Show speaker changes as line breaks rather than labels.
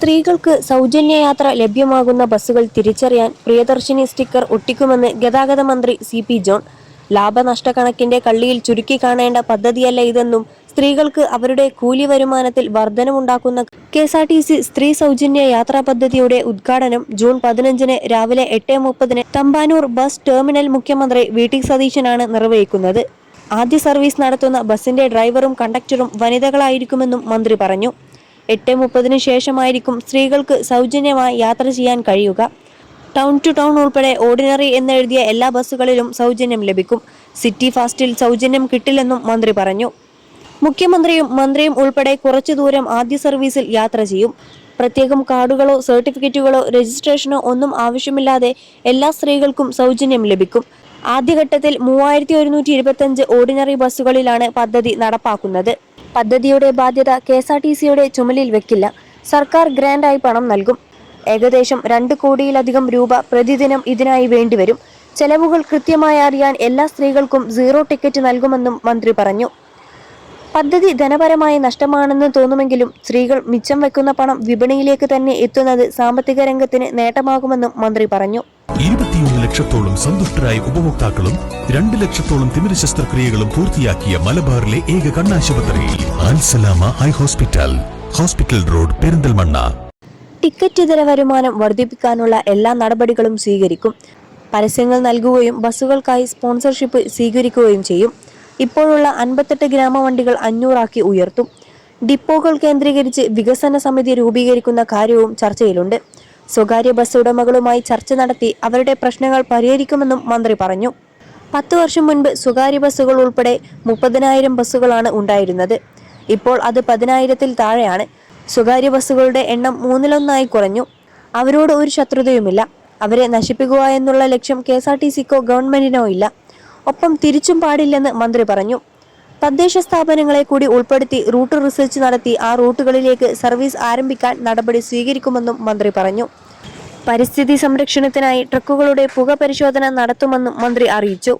സ്ത്രീകൾക്ക് സൗജന്യ യാത്ര ലഭ്യമാകുന്ന ബസ്സുകൾ തിരിച്ചറിയാൻ പ്രിയദർശിനി സ്റ്റിക്കർ ഒട്ടിക്കുമെന്ന് ഗതാഗത മന്ത്രി സി.പി. ജോൺ. ലാഭനഷ്ടക്കണക്കിന്റെ കള്ളിയിൽ ചുരുക്കി കാണേണ്ട പദ്ധതിയല്ല ഇതെന്നും സ്ത്രീകൾക്ക് അവരുടെ കൂലി വരുമാനത്തിൽ വർധനവുണ്ടാക്കുന്ന കെ.എസ്.ആർ.ടി.സി. സ്ത്രീ സൗജന്യ യാത്രാ പദ്ധതിയുടെ ഉദ്ഘാടനം ജൂൺ 15 രാവിലെ 8:30 തമ്പാനൂർ ബസ് ടെർമിനൽ മുഖ്യമന്ത്രി വി.ടി. സതീശനാണ് നിർവഹിക്കുന്നത്. ആദ്യ സർവീസ് നടത്തുന്ന ബസിന്റെ ഡ്രൈവറും കണ്ടക്ടറും വനിതകളായിരിക്കുമെന്നും മന്ത്രി പറഞ്ഞു. 8:30 ശേഷമായിരിക്കും സ്ത്രീകൾക്ക് സൗജന്യമായി യാത്ര ചെയ്യാൻ കഴിയുക. ടൗൺ ടു ടൗൺ ഉൾപ്പെടെ ഓർഡിനറി എന്നെഴുതിയ എല്ലാ ബസ്സുകളിലും സൗജന്യം ലഭിക്കും. സിറ്റി ഫാസ്റ്റിൽ സൗജന്യം കിട്ടില്ലെന്നും മന്ത്രി പറഞ്ഞു. മുഖ്യമന്ത്രിയും മന്ത്രിയും ഉൾപ്പെടെ കുറച്ചു ദൂരം ആദ്യ സർവീസിൽ യാത്ര ചെയ്യും. പ്രത്യേകം കാർഡുകളോ സർട്ടിഫിക്കറ്റുകളോ രജിസ്ട്രേഷനോ ഒന്നും ആവശ്യമില്ലാതെ എല്ലാ സ്ത്രീകൾക്കും സൗജന്യം ലഭിക്കും. ആദ്യഘട്ടത്തിൽ 3125 ഓർഡിനറി ബസ്സുകളിലാണ് പദ്ധതി നടപ്പാക്കുന്നത്. പദ്ധതിയുടെ ബാധ്യത കെ.എസ്.ആർ.ടി.സിയുടെ ചുമലിൽ വെക്കില്ല. സർക്കാർ ഗ്രാന്റായി പണം നൽകും. ഏകദേശം 2 കോടിയിലധികം രൂപ പ്രതിദിനം ഇതിനായി വേണ്ടിവരും. ചെലവുകൾ കൃത്യമായി അറിയാൻ എല്ലാ സ്ത്രീകൾക്കും സീറോ ടിക്കറ്റ് നൽകുമെന്നും മന്ത്രി പറഞ്ഞു. പദ്ധതി ധനപരമായി നഷ്ടമാണെന്ന് തോന്നുമെങ്കിലും സ്ത്രീകൾ മിച്ചം വെക്കുന്ന പണം വിപണിയിലേക്ക് തന്നെ എത്തുന്നത് സാമ്പത്തിക രംഗത്തിന് നേട്ടമാകുമെന്നും മന്ത്രി പറഞ്ഞു.
21 ലക്ഷത്തോളം സന്തുഷ്ടരായ ഉപഭോക്താക്കളും 2 ലക്ഷത്തോളം തിമിര ശസ്ത്രക്രിയകളും പൂർത്തിയാക്കിയ മലബാറിലെ ഏക കണ്ണാശുപത്രി Al Salama high hospital, hospital road, Perinthalmanna.
Ticket ഇതര വരുമാനം വർദ്ധിപ്പിക്കാനുള്ള എല്ലാ നടപടികളും സ്വീകരിക്കും. പരസ്യങ്ങൾ നൽകുകയും ബസ്സുകൾക്കായി സ്പോൺസർഷിപ്പ് സ്വീകരിക്കുകയും ചെയ്യും. ഇപ്പോഴുള്ള 58 ഗ്രാമവണ്ടികൾ 500 ആക്കി ഉയർത്തും. ഡിപ്പോകൾ കേന്ദ്രീകരിച്ച് വികസന സമിതി രൂപീകരിക്കുന്ന കാര്യവും ചർച്ചയിലുണ്ട്. സ്വകാര്യ ബസ് ഉടമകളുമായി ചർച്ച നടത്തി അവരുടെ പ്രശ്നങ്ങൾ പരിഹരിക്കുമെന്നും മന്ത്രി പറഞ്ഞു. 10 വർഷം മുൻപ് സ്വകാര്യ ബസ്സുകൾ ഉൾപ്പെടെ 30,000 ബസ്സുകളാണ് ഉണ്ടായിരുന്നത്. ഇപ്പോൾ അത് 10,000-ൽ താഴെയാണ്. സ്വകാര്യ ബസ്സുകളുടെ എണ്ണം 1/3 കുറഞ്ഞു. അവരോട് ഒരു ശത്രുതയുമില്ല. അവരെ നശിപ്പിക്കുക എന്നുള്ള ലക്ഷ്യം കെ.എസ്.ആർ.ടി.സിക്കോ ഗവൺമെന്റിനോ ഇല്ല. ഒപ്പം തിരിച്ചും പാടില്ലെന്ന് മന്ത്രി പറഞ്ഞു. തദ്ദേശ സ്ഥാപനങ്ങളെ കൂടി ഉൾപ്പെടുത്തി റൂട്ട് റിസർച്ച് നടത്തി ആ റൂട്ടുകളിലേക്ക് സർവീസ് ആരംഭിക്കാൻ നടപടി സ്വീകരിക്കുമെന്നും മന്ത്രി പറഞ്ഞു. പരിസ്ഥിതി സംരക്ഷണത്തിനായി ട്രക്കുകളുടെ പുക പരിശോധന നടത്തുമെന്നും മന്ത്രി അറിയിച്ചു.